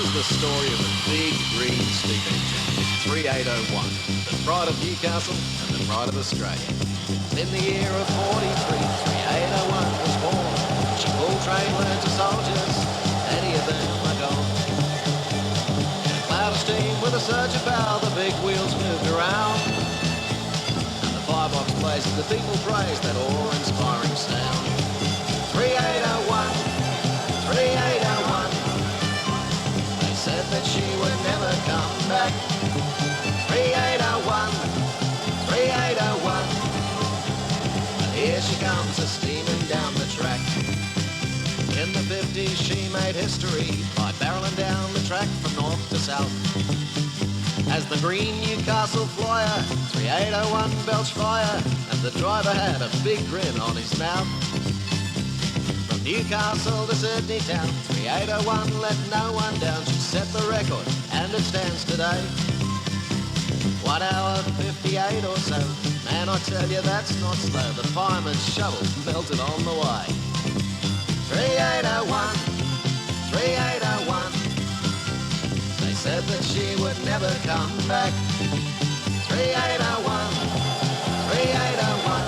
is the story of a big green steam engine, 3801, the pride of Newcastle and the pride of Australia. In the year of 43, 3801 was born. She pulled train learned to soldiers, many of them are gone. In a cloud of steam with a surge of power, the big wheels moved around. And the firebox blazed, the people praised that awe-inspiring sound. 3801, 3801. They said that she would never come back. 3801, 3801. But here she comes, a-steaming down the track. In the 50s she made history by barreling down the track from north to south. As the green Newcastle flyer, 3801 belched fire, and the driver had a big grin on his mouth. From Newcastle to Sydney town, 3801 let no one down. She set the record, and it stands today. 1 hour 58 or so. Man, I tell you, that's not slow. The fireman's shovel melted on the way. 3801, 3801. They said that she would never come back. 3801, 3801.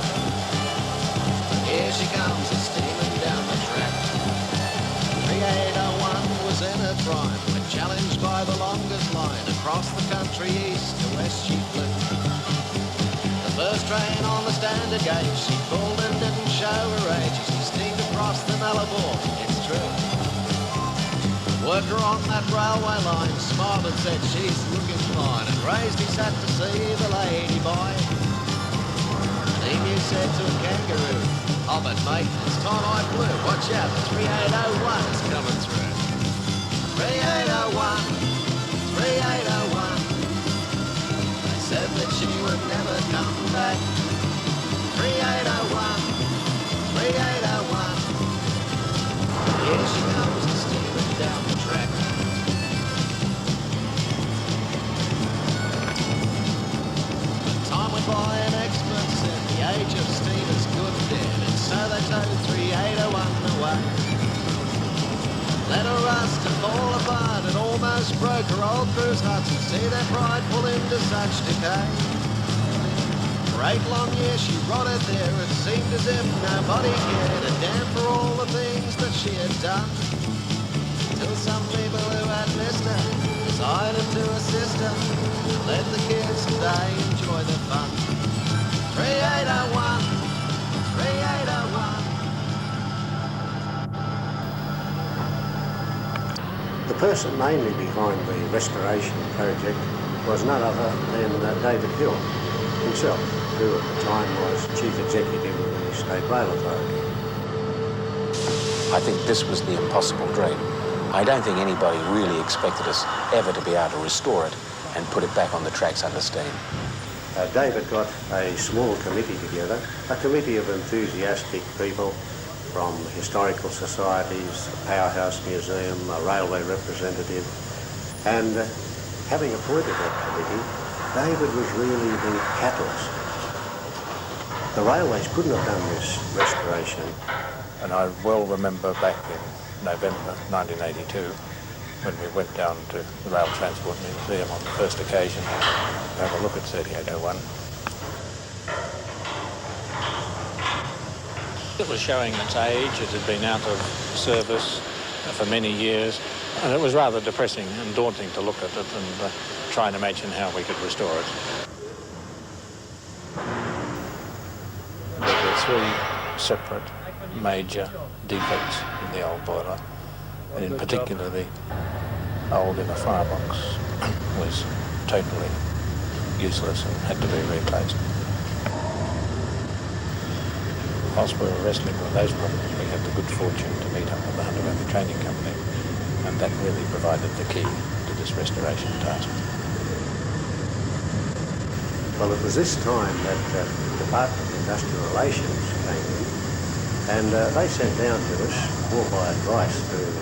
Here she comes, a-steaming down the track. 3801 was in her prime, when challenged by the longest line across the country, east to west she flew. The first train on the standard gauge, she pulled and didn't show her age. She steamed across the Nullarbor, it's true. The worker on that railway line smiled and said she's looking fine, and raised his hat to see the lady by. The emu said to a kangaroo, "Oh, but mate, it's time I flew. Watch out, the 3801 is coming through." 3801, 3801. They said that she would never come back. 3801, 3801. Here she comes, steaming down the track. Time went by and experts said the age of steam is good and dead, and so they towed 3801 away. Let her rust and fall apart, and almost broke her old crew's heart to see their pride pull into such decay. For 8 long years she rotted there, it seemed as if nobody cared a damn for all the things that she had done. Till some people who had missed her decided to assist her, and let the kids today enjoy the fun. 3801, 3801. The person mainly behind the restoration project was none other than David Hill himself, who at the time was Chief Executive of the State Rail Authority. I think this was the impossible dream. I don't think anybody really expected us ever to be able to restore it and put it back on the tracks under steam. David got a small committee together, a committee of enthusiastic people from historical societies, a powerhouse museum, a railway representative, and having appointed that committee, David was really the catalyst. The railways couldn't have done this restoration. And I well remember back in November 1982 when we went down to the Rail Transport Museum on the first occasion to have a look at 3801. It was showing its age. It had been out of service for many years, and it was rather depressing and daunting to look at it and try and imagine how we could restore it. There were 3 separate major defects in the old boiler, and in particular the old inner firebox was totally useless and had to be replaced. Whilst we were wrestling with those problems, we had the good fortune to meet up with the Hunter Valley Training Company, and that really provided the key to this restoration task. Well, it was this time that the Department of Industrial Relations came in, and they sent down to us, all by advice through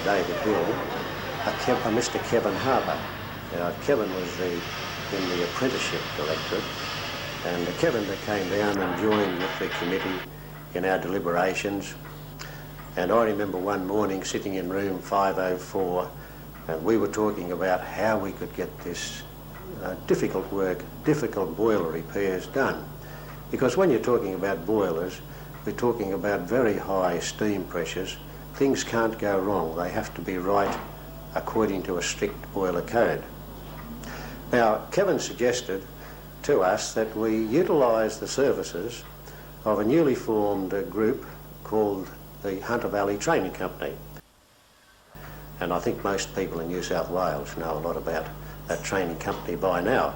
David Hill, a Mr. Kevin Harper. Kevin was in the apprenticeship directorate, and Kevin came down and joined with the committee in our deliberations. And I remember one morning sitting in room 504 And we were talking about how we could get this difficult work, difficult boiler repairs done. Because when you're talking about boilers, we're talking about very high steam pressures. Things can't go wrong. They have to be right according to a strict boiler code. Now, Kevin suggested to us that we utilise the services of a newly formed group called the Hunter Valley Training Company. And I think most people in New South Wales know a lot about that training company by now.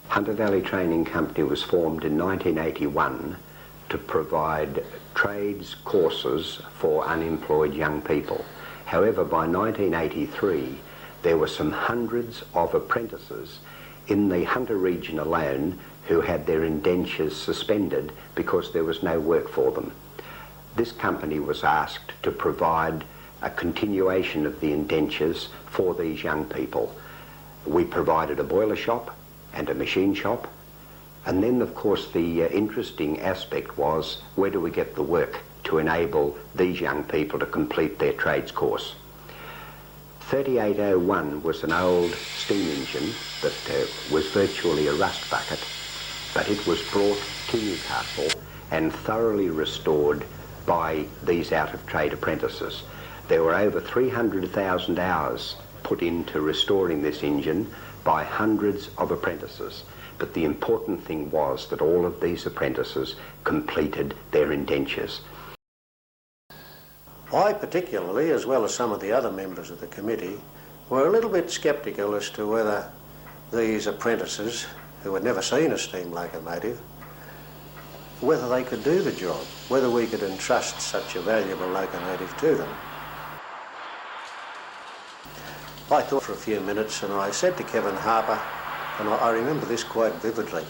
Hunter Valley Training Company was formed in 1981 to provide trades courses for unemployed young people. However, by 1983, there were some hundreds of apprentices in the Hunter region alone who had their indentures suspended because there was no work for them. This company was asked to provide a continuation of the indentures for these young people. We provided a boiler shop and a machine shop, and then of course the interesting aspect was, where do we get the work to enable these young people to complete their trades course? 3801 was an old steam engine that was virtually a rust bucket, but it was brought to Newcastle and thoroughly restored by these out-of-trade apprentices. There were over 300,000 hours put into restoring this engine by hundreds of apprentices. But the important thing was that all of these apprentices completed their indentures. I particularly, as well as some of the other members of the committee, were a little bit sceptical as to whether these apprentices, who had never seen a steam locomotive, whether they could do the job, whether we could entrust such a valuable locomotive to them. I thought for a few minutes and I said to Kevin Harper, and I remember this quite vividly,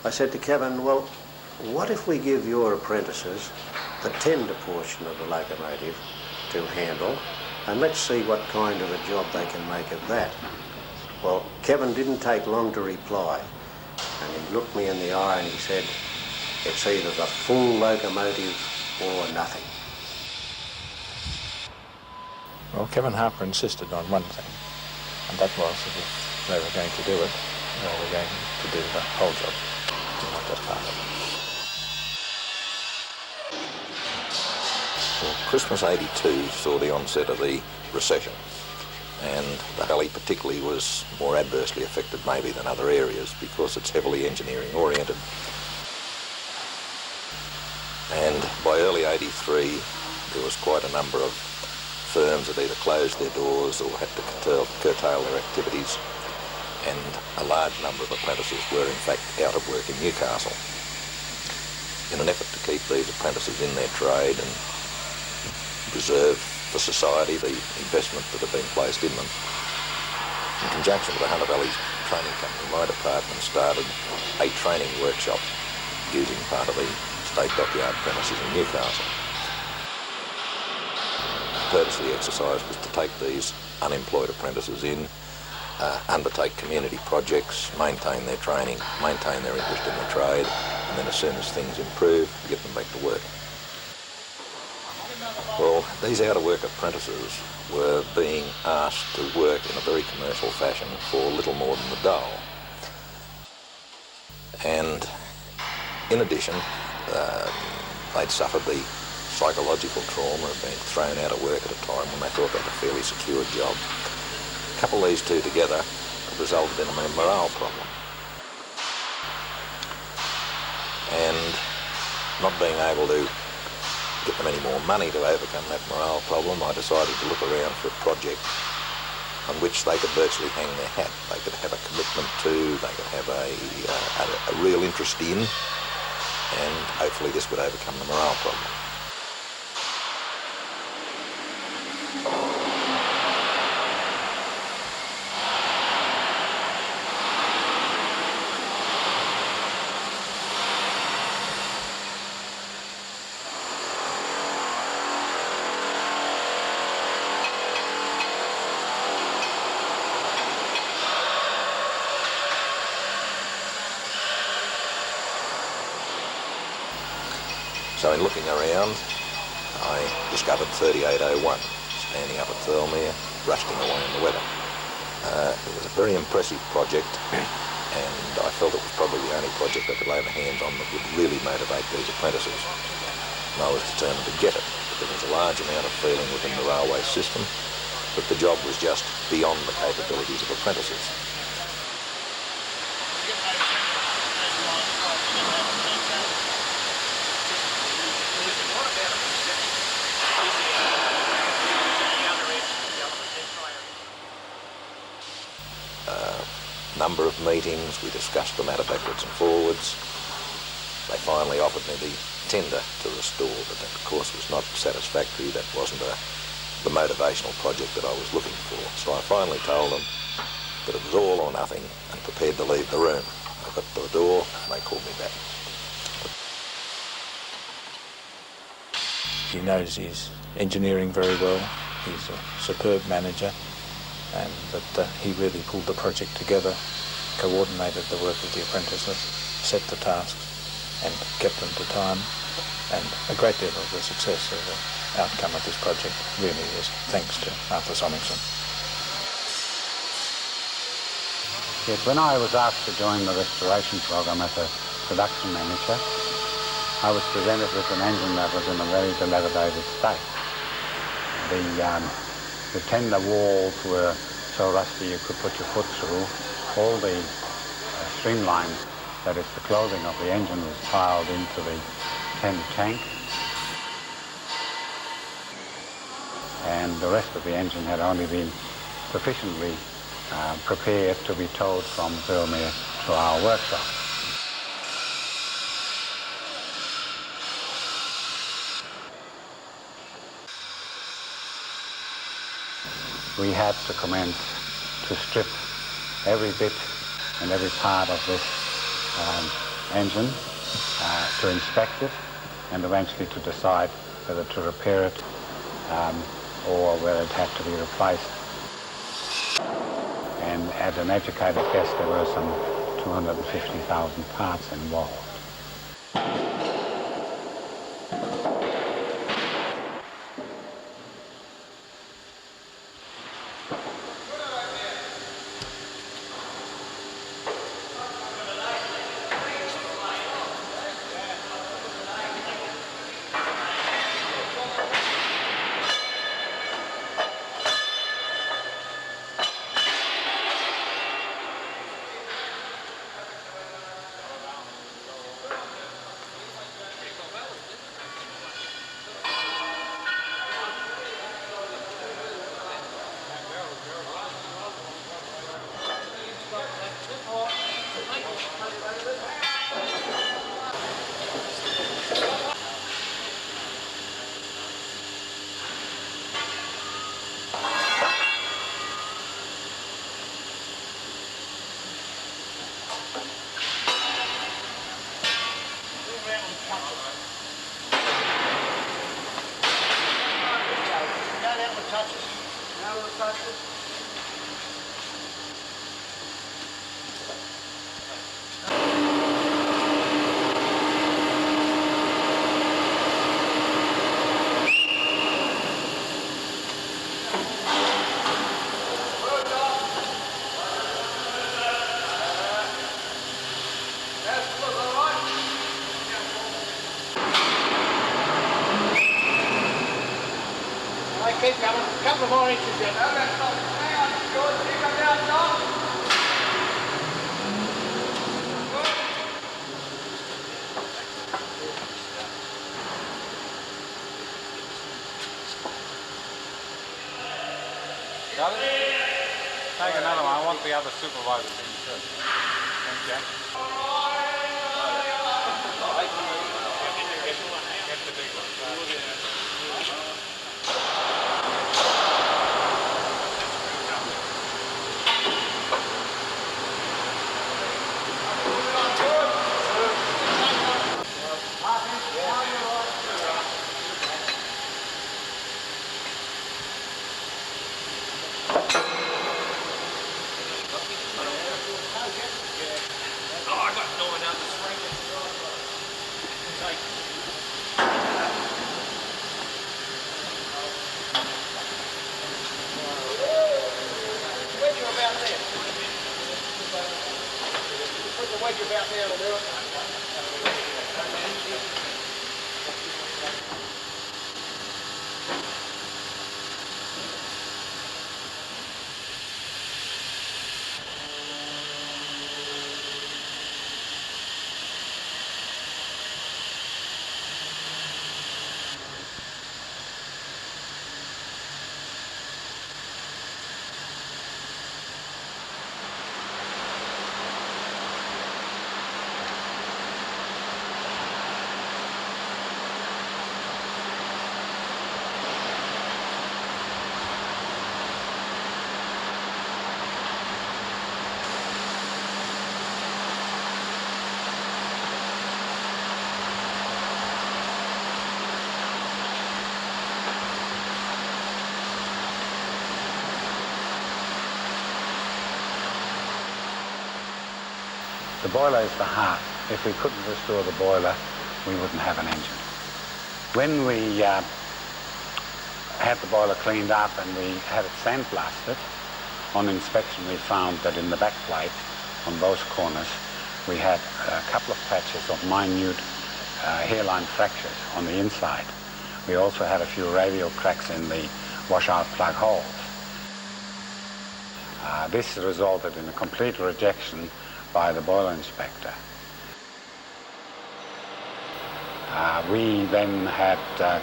I said to Kevin, well, what if we give your apprentices the tender portion of the locomotive to handle, and let's see what kind of a job they can make of that. Well, Kevin didn't take long to reply, and he looked me in the eye and he said, it's either the full locomotive or nothing. Well, Kevin Harper insisted on one thing, and that was that if they were going to do it, they were going to do the whole job, not just part of it. Well, Christmas '82 saw the onset of the recession, and the Valley particularly was more adversely affected maybe than other areas because it's heavily engineering oriented. And by early '83 there was quite a number of firms that either closed their doors or had to curtail their activities, and a large number of apprentices were in fact out of work in Newcastle. In an effort to keep these apprentices in their trade and preserve for society the investment that had been placed in them, in conjunction with the Hunter Valley Training Company, my department started a training workshop using part of the State Dockyard premises in Newcastle. The purpose of the exercise was to take these unemployed apprentices in, undertake community projects, maintain their training, maintain their interest in the trade, and then as soon as things improved, get them back to work. Well, these out-of-work apprentices were being asked to work in a very commercial fashion for little more than the dole. And in addition, they'd suffered the psychological trauma of being thrown out of work at a time when they thought they had a fairly secure job. Couple these two together resulted in a morale problem. And not being able to get them any more money to overcome that morale problem, I decided to look around for a project on which they could virtually hang their hat. They could have a commitment to, they could have a real interest in, and hopefully this would overcome the morale problem. So in looking around, I discovered 3801 standing up at Thirlmere, rusting away in the weather. It was a very impressive project, and I felt it was probably the only project I could lay my hands on that would really motivate these apprentices. And I was determined to get it, but there was a large amount of feeling within the railway system that the job was just beyond the capabilities of apprentices. Number of meetings, we discussed the matter backwards and forwards. They finally offered me the tender to restore, but that of course was not satisfactory. That wasn't the motivational project that I was looking for. So I finally told them that it was all or nothing and prepared to leave the room. I got to the door and they called me back. He knows his engineering very well. He's a superb manager, and that he really pulled the project together, coordinated the work of the apprentices, set the tasks and kept them to time, and a great deal of the success of the outcome of this project really is thanks to Arthur Sommingson. Yes, when I was asked to join the restoration program as a production manager, I was presented with an engine that was in a very dilapidated state. The tender walls were so rusty you could put your foot through. All the streamline, that is the clothing of the engine, was piled into the tender tank. And the rest of the engine had only been sufficiently prepared to be towed from Burmere to our workshop. We had to commence to strip every bit and every part of this engine, to inspect it, and eventually to decide whether to repair it or whether it had to be replaced. And at an educated guess, there were some 250,000 parts involved. Keep coming. A couple of more inches in. No, that's not. Hang on, George. You come down, John. Got it? Take another one. I want the other supervisors in too. Thanks, Jack. Get the big one. Oh, I got about there will do it. The boiler is the heart. If we couldn't restore the boiler, we wouldn't have an engine. When we had the boiler cleaned up and we had it sandblasted, on inspection we found that in the back plate, on both corners, we had a couple of patches of minute hairline fractures on the inside. We also had a few radial cracks in the washout plug holes. This resulted in a complete rejection by the boiler inspector. We then had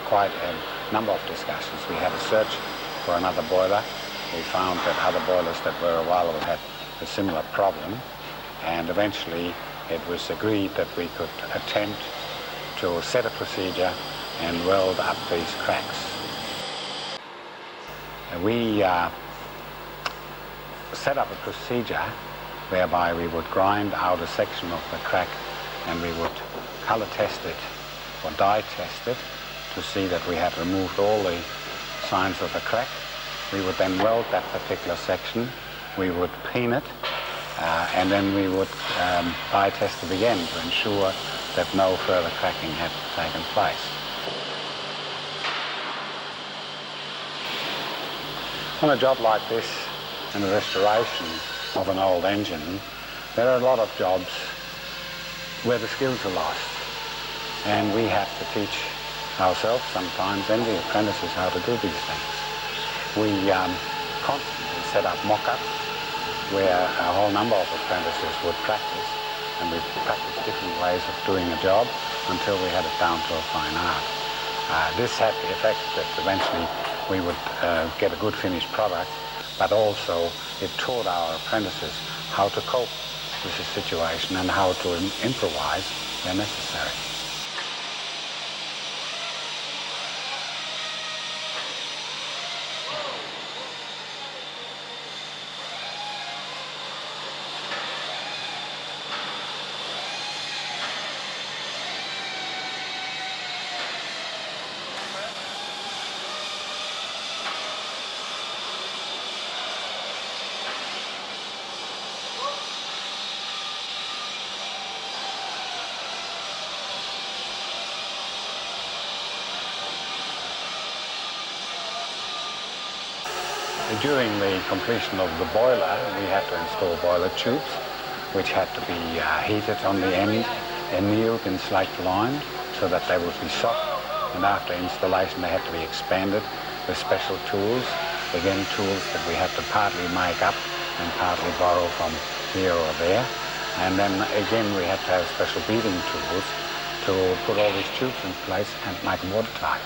quite a number of discussions. We had a search for another boiler. We found that other boilers that were available had a similar problem, and eventually it was agreed that we could attempt to set a procedure and weld up these cracks. We set up a procedure whereby we would grind out a section of the crack and we would color test it or dye test it to see that we had removed all the signs of the crack. We would then weld that particular section, we would peen it, and then we would dye test it again to ensure that no further cracking had taken place. On a job like this, and the restoration of an old engine, there are a lot of jobs where the skills are lost, and we have to teach ourselves sometimes and the apprentices how to do these things. We constantly set up mock-ups where a whole number of apprentices would practice, and we practiced different ways of doing a job until we had it down to a fine art. This had the effect that eventually we would get a good finished product, but also it taught our apprentices how to cope with the situation and how to improvise where necessary. During the completion of the boiler, we had to install boiler tubes, which had to be heated on the end, annealed and slate lined so that they would be soft. And after installation, they had to be expanded with special tools, again tools that we had to partly make up and partly borrow from here or there. And then again, we had to have special beading tools to put all these tubes in place and make them watertight.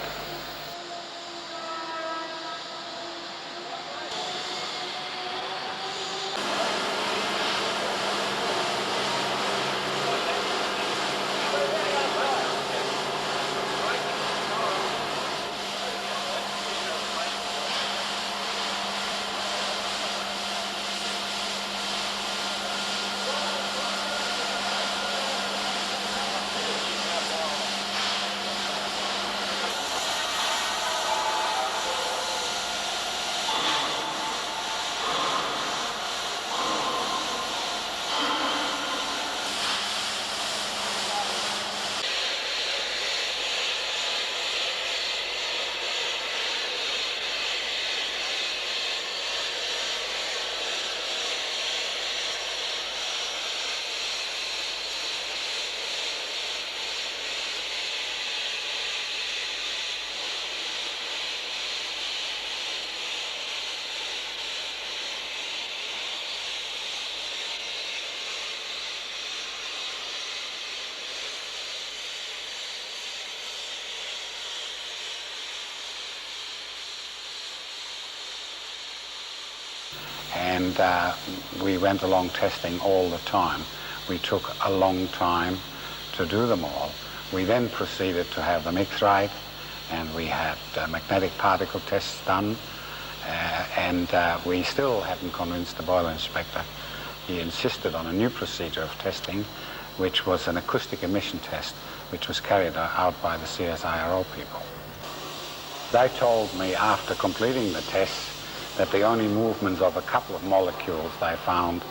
and we went along testing all the time. We took a long time to do them all. We then proceeded to have them X-rayed, and we had magnetic particle tests done, and we still hadn't convinced the boiler inspector. He insisted on a new procedure of testing, which was an acoustic emission test, which was carried out by the CSIRO people. They told me after completing the tests that the only movements of a couple of molecules they found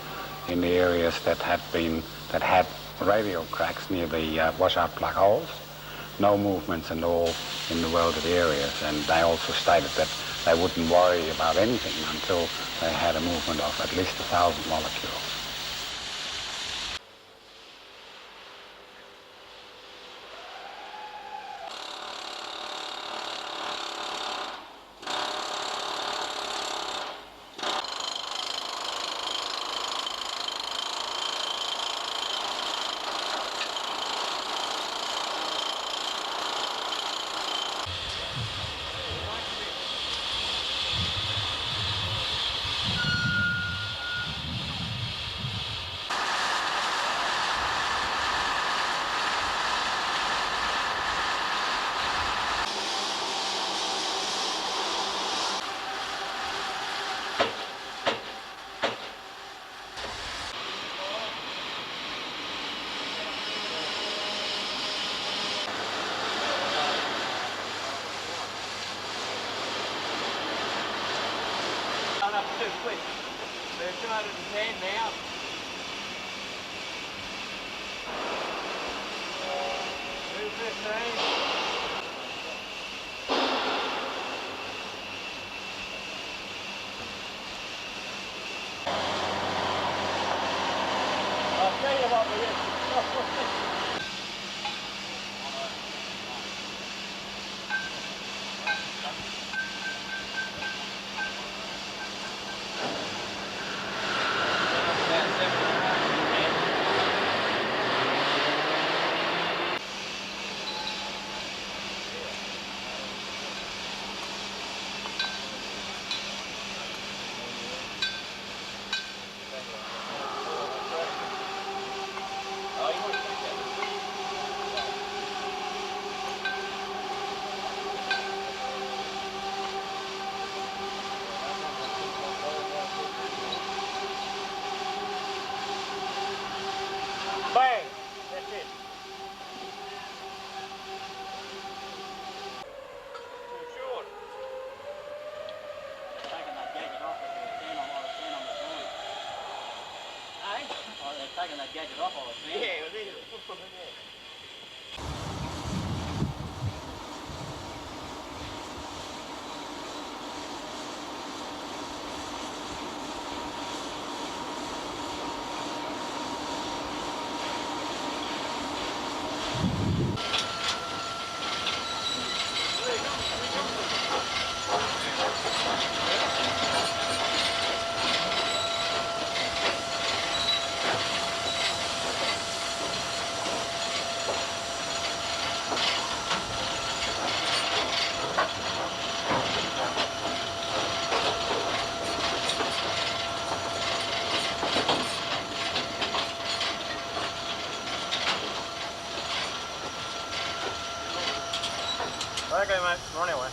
in the areas that had radial cracks near the washout plug holes, no movements at all in the welded areas, and they also stated that they wouldn't worry about anything until they had a movement of at least 1,000 molecules. Up too quick. They're 210 now. I'll tell you what we did. Bang! That's it. Too short. They're taking that gadget off if they're turn on the joint. Hey? Oh, they're taking that gadget off all the time. Yeah, it is. Okay, mate. Run away.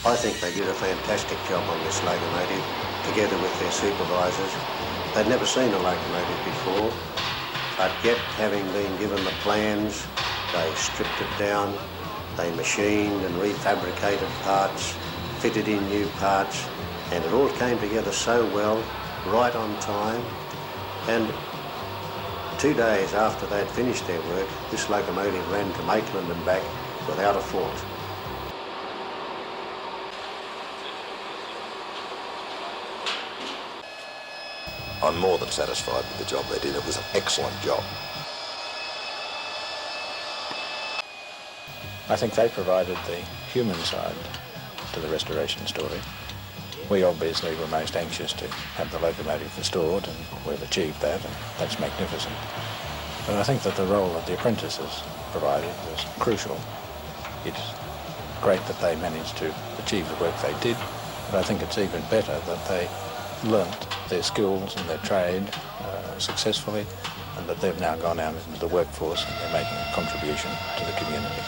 I think they did a fantastic job on this locomotive, together with their supervisors. They'd never seen a locomotive before, but yet, having been given the plans, they stripped it down, they machined and refabricated parts, fitted in new parts, and it all came together so well, right on time. And 2 days after they'd finished their work, this locomotive ran to Maitland and back without a fault. I'm more than satisfied with the job they did. It was an excellent job. I think they provided the human side to the restoration story. We obviously were most anxious to have the locomotive restored, and we've achieved that, and that's magnificent. But I think that the role that the apprentices provided was crucial. It's great that they managed to achieve the work they did, but I think it's even better that they learnt their skills and their trade successfully, and that they've now gone out into the workforce and they're making a contribution to the community.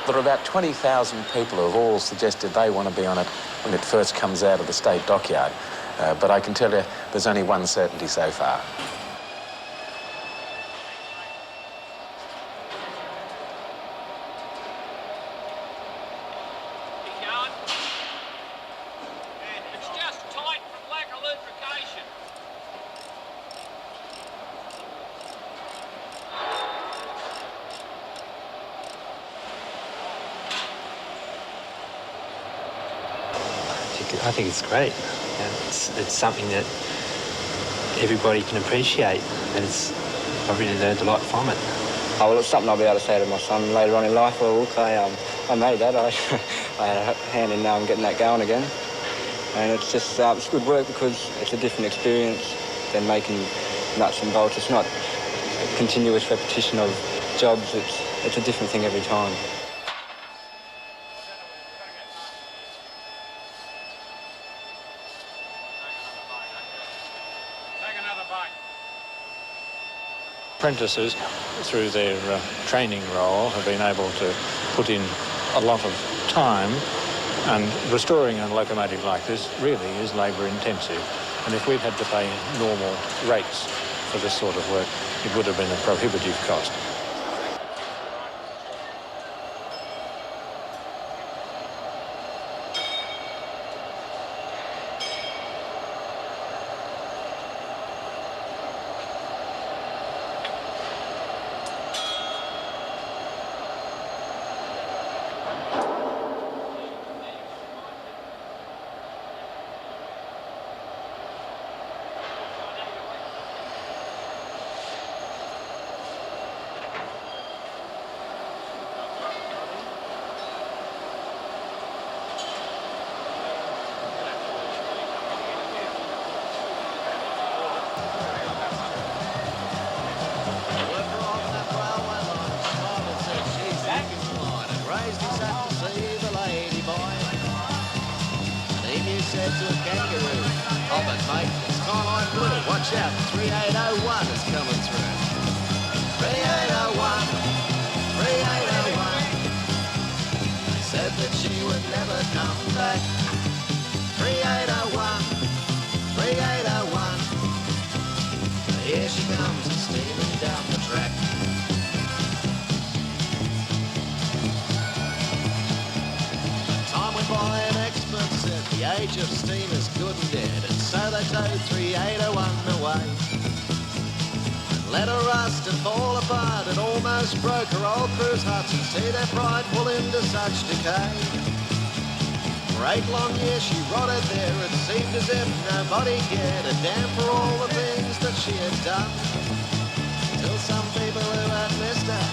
There are about 20,000 people who have all suggested they want to be on it when it first comes out of the State Dockyard. But I can tell you there's only one certainty so far. It's just tight from lack of lubrication. I think it's great. It's something that everybody can appreciate, and I've really learned a lot from it. Oh, well, it's something I'll be able to say to my son later on in life. Well, look, I made that. I had a hand in getting that going again. And it's just it's good work because it's a different experience than making nuts and bolts. It's not a continuous repetition of jobs. It's a different thing every time. Apprentices, through their training role, have been able to put in a lot of time, and restoring a locomotive like this really is labour intensive. And if we'd had to pay normal rates for this sort of work, it would have been a prohibitive cost. Said to a kangaroo, "Hop it, mate, it's skyline blue. Watch out, 3801 is coming through." 3801, 3801. They said that she would never come back. 3801, 3801. But here she comes, steaming down the track. Time went by and experts said the age of steam is good and dead, and so they towed 3801 away. And let her rust and fall apart, it almost broke her old crew's hearts, and see their pride fall into such decay. For 8 long years she rotted there, it seemed as if nobody cared a damn for all the things that she had done. Till some people who had missed her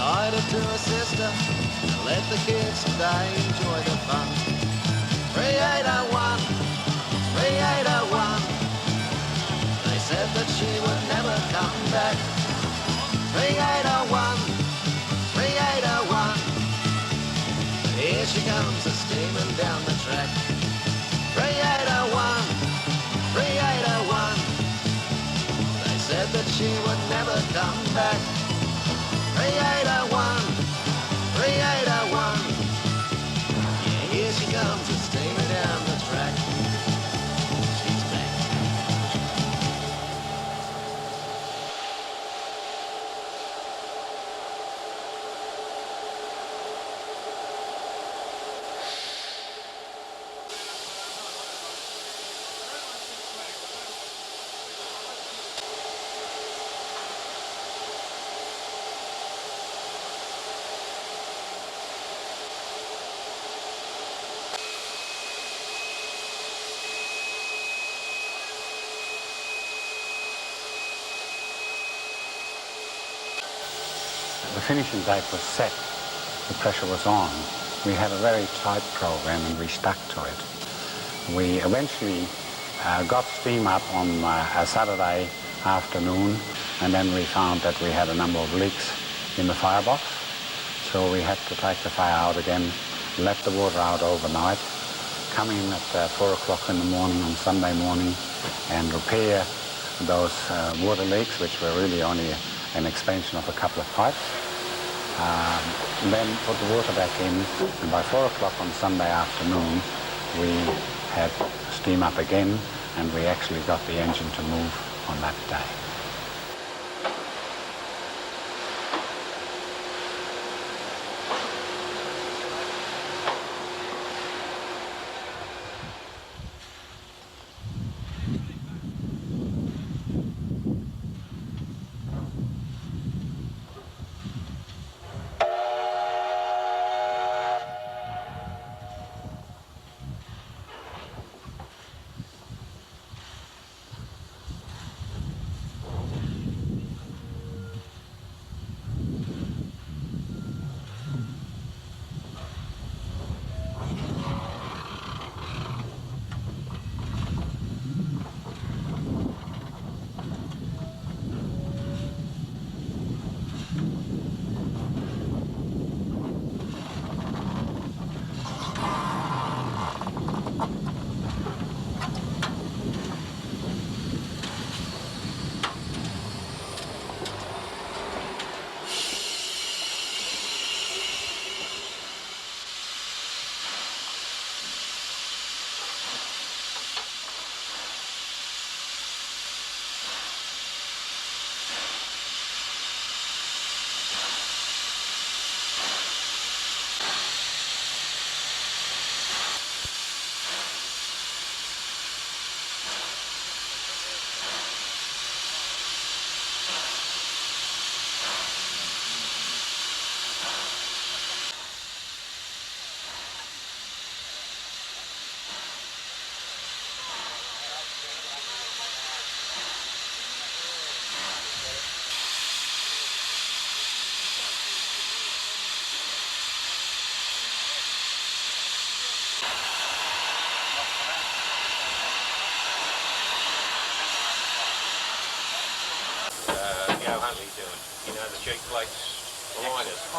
tied her to her sister and let the kids today enjoy the fun. 3801, 3801. They said that she would never come back. 3801, 3801. Here she comes a-steaming down the track. 3801, 3801. They said that she would never come back. 3801, 3801. Yeah, here she comes a-steaming down the track. She's back. The finishing date was set, the pressure was on. We had a very tight program and we stuck to it. We eventually got steam up on a Saturday afternoon, and then we found that we had a number of leaks in the firebox. So we had to take the fire out again, let the water out overnight, come in at 4 o'clock in the morning on Sunday morning and repair those water leaks, which were really only an expansion of a couple of pipes. Then put the water back in, and by 4 o'clock on Sunday afternoon we had steam up again, and we actually got the engine to move on that day.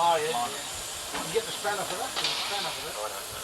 Oh, yeah. You can get the spanner for that? The spanner for that? I don't know.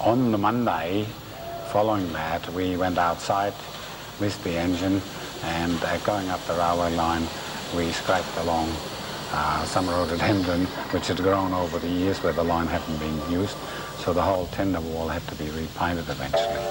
On the Monday following that, we went outside with the engine, and going up the railway line, we scraped along some rhododendron which had grown over the years where the line hadn't been used, so the whole tender wall had to be repainted eventually.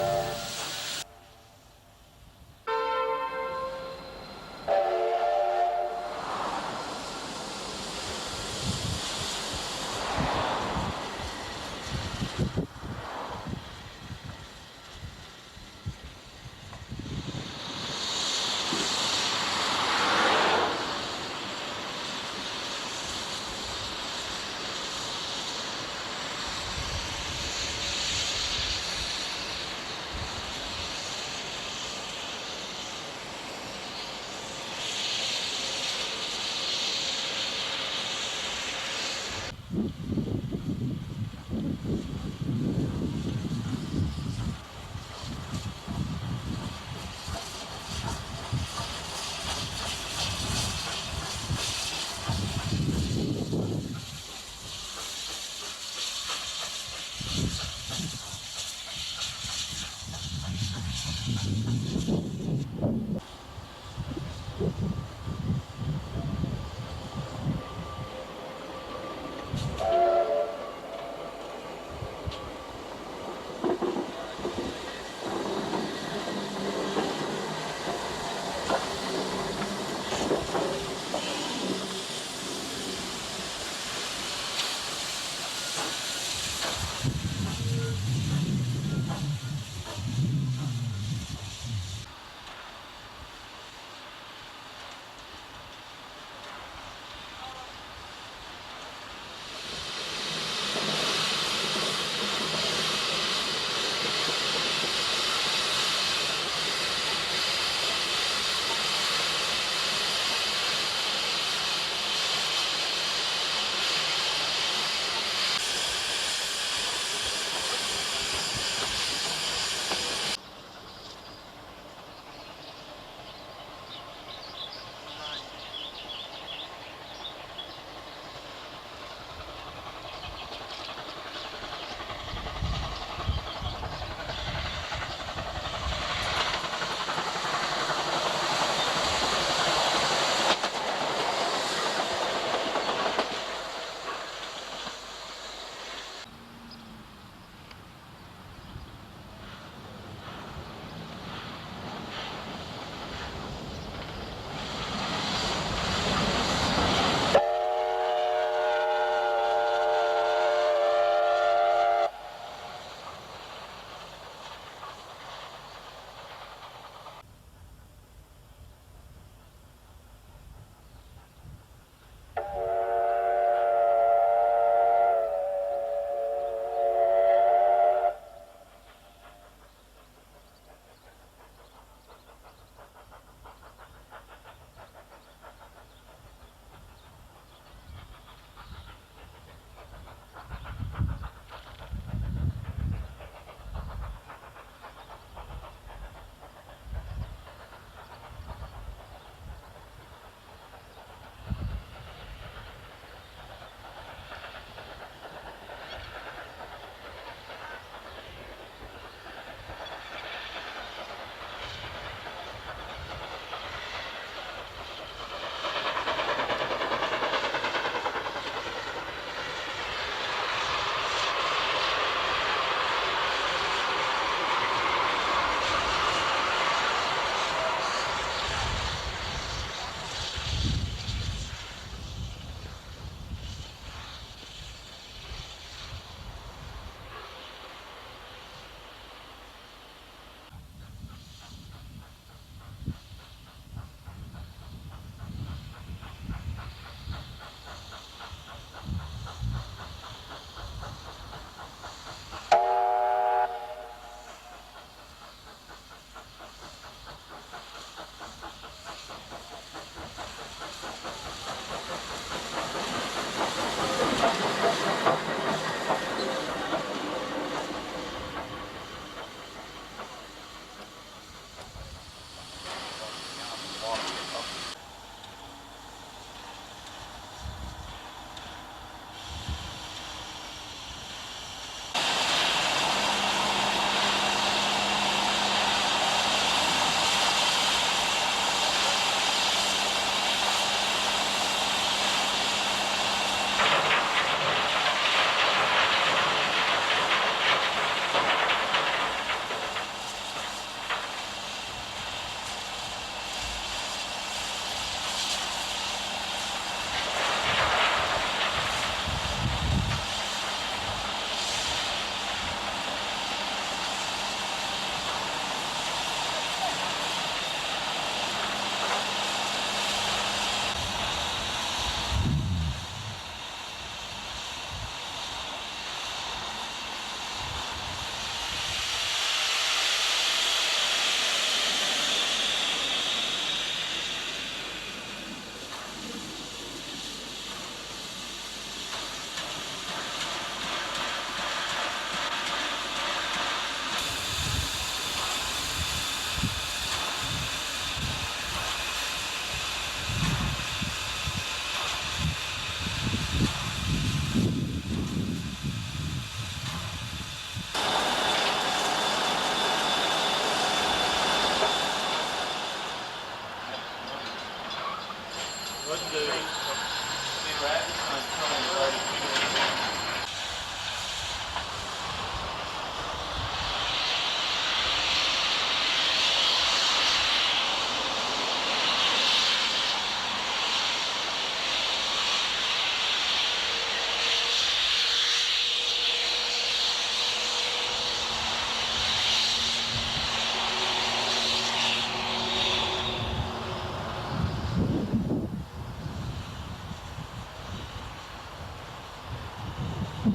Well,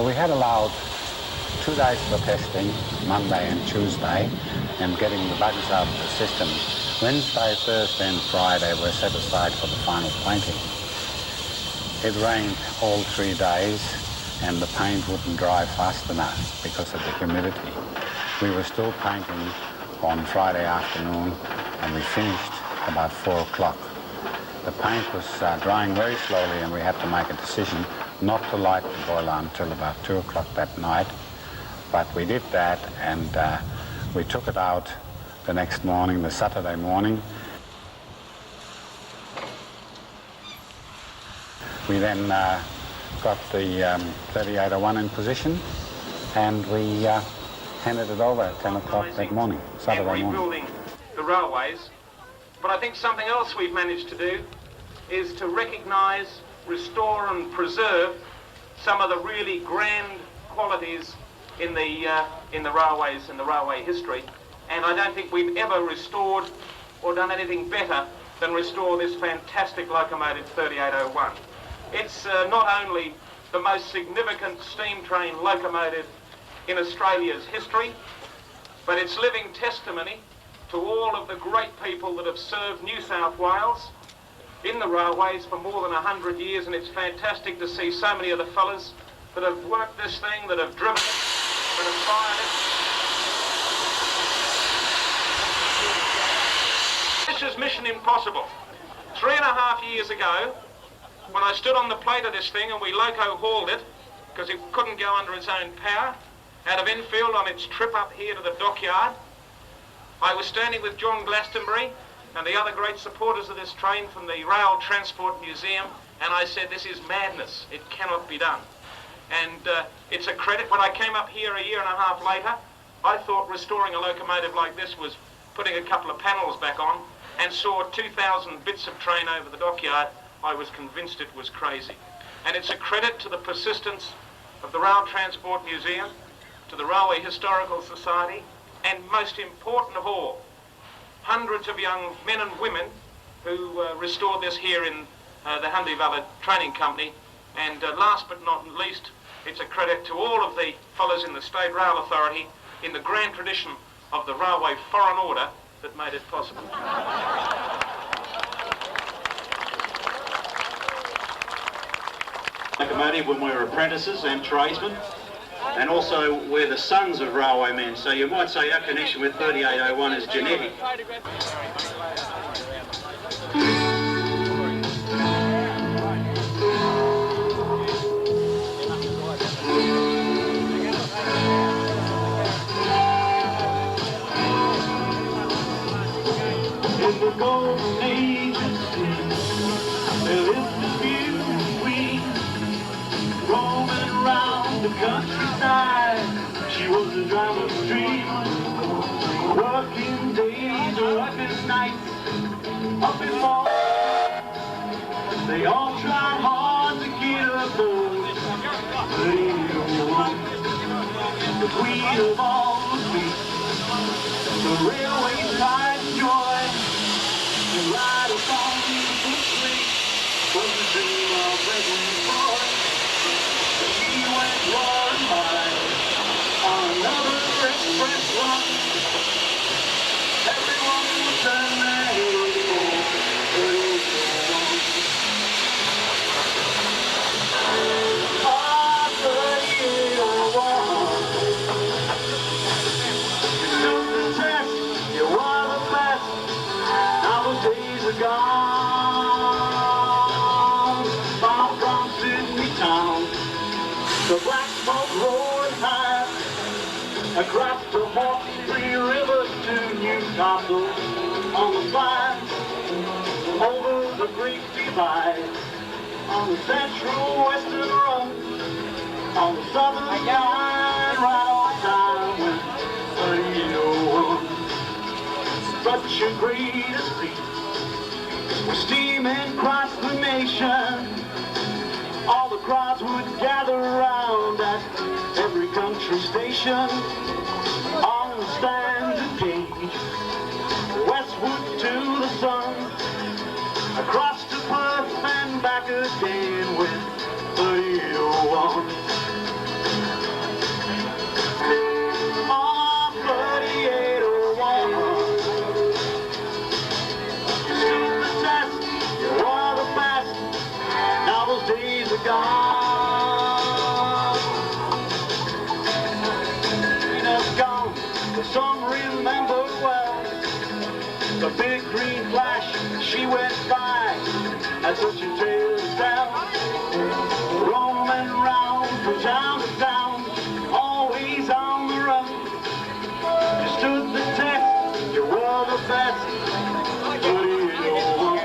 we had allowed 2 days for testing, Monday and Tuesday, and getting the bugs out of the system. Wednesday, Thursday and Friday were set aside for the final painting. It rained all 3 days and the paint wouldn't dry fast enough because of the humidity. We were still painting on Friday afternoon and we finished about 4 o'clock. The paint was drying very slowly and we had to make a decision not to light the boiler until about 2 o'clock that night. But we did that and we took it out the next morning, the Saturday morning. We then got the 3801 in position and we handed it over at 10 o'clock that morning, Saturday morning. Rebuilding the railways. But I think something else we've managed to do is to recognise, restore and preserve some of the really grand qualities in the railways and the railway history. And I don't think we've ever restored or done anything better than restore this fantastic locomotive 3801. It's not only the most significant steam train locomotive in Australia's history, but it's living testimony to all of the great people that have served New South Wales in the railways for more than 100 years, and it's fantastic to see so many of the fellas that have worked this thing, that have driven it, that have fired it. This is mission impossible. 3.5 years ago, when I stood on the plate of this thing and we loco-hauled it, because it couldn't go under its own power, out of Enfield on its trip up here to the dockyard, I was standing with John Glastonbury and the other great supporters of this train from the Rail Transport Museum, and I said, this is madness, it cannot be done. And it's a credit. When I came up here 1.5 years later, I thought restoring a locomotive like this was putting a couple of panels back on, and saw 2,000 bits of train over the dockyard. I was convinced it was crazy. And it's a credit to the persistence of the Rail Transport Museum, to the Railway Historical Society, and most important of all, hundreds of young men and women who restored this here in the Hundy Valley Training Company. And last but not least, it's a credit to all of the fellows in the State Rail Authority in the grand tradition of the Railway Foreign Order that made it possible. Locomotive when we were apprentices and tradesmen, and also we're the sons of railwaymen, so you might say our connection with 3801 is genetic. In the golden ages, there lived a beautiful queen, roaming around the countryside. She was a driver's dream, working days, working nights, up in morning. They all tried hard to get her board. The queen of all the fleet, the railway pride and joy. The ride upon the street was the dream of every boy. She went roaring by on another express run. Everyone would turn their head for 3801. Ah, 3801. You stood the test, you were the best. Now those days are gone. Far from Sydney town, the black smoke roaring high across the Hawkesbury River to Newcastle on the fly, over the Great Divide, on the Central Western Run, on the Southern Line, right on time when 3801. Such a greatest feat, with steaming across the nation. All the crowds would gather around at station on the standard gauge, westward to the sun, across to Perth and back again with 3801. Oh, 3801. You stood the test, you were the best, now those days are gone. Some remember well the big green flash, she went by at such a tale to tell, roaming round from town to town, always on the run. You stood the test, you were the best, 3801.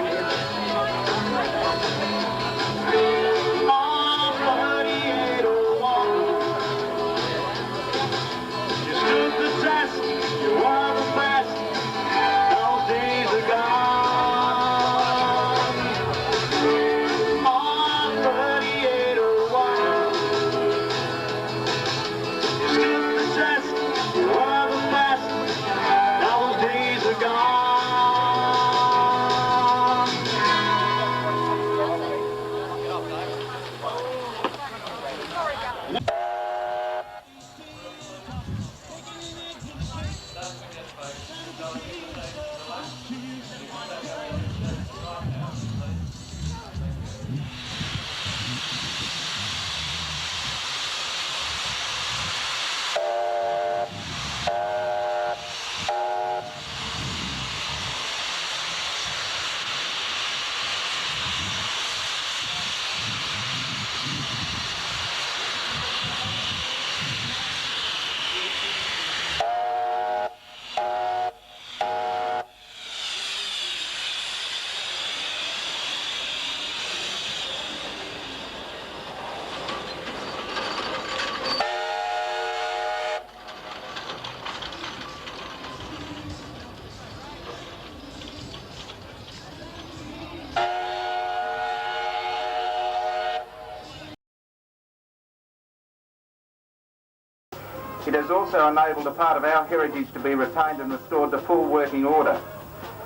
It has also enabled a part of our heritage to be retained and restored to full working order.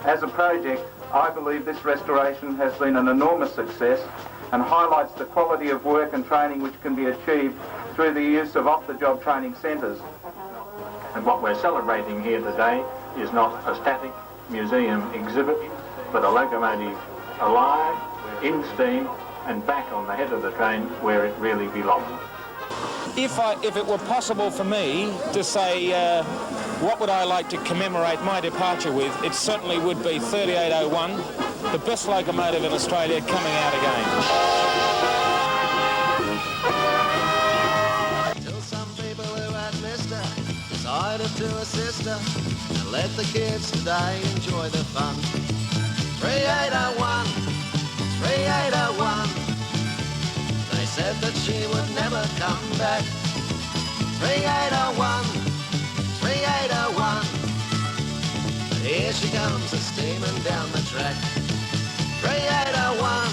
As a project, I believe this restoration has been an enormous success and highlights the quality of work and training which can be achieved through the use of off-the-job training centres. And what we're celebrating here today is not a static museum exhibit, but a locomotive alive, in steam, and back on the head of the train where it really belongs. If it were possible for me to say what would I like to commemorate my departure with, it certainly would be 3801, the best locomotive in Australia, coming out again. Till some people who had missed her decided to assist her and let the kids today enjoy the fun. 3801, 3801. They said that she would never come back. 3801, 3801. But here she comes a-steaming down the track. 3801,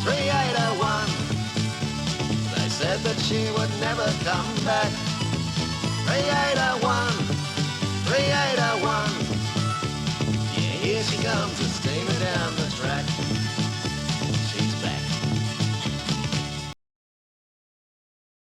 3801. They said that she would never come back. 3801, 3801. Yeah, here she comes a-steaming down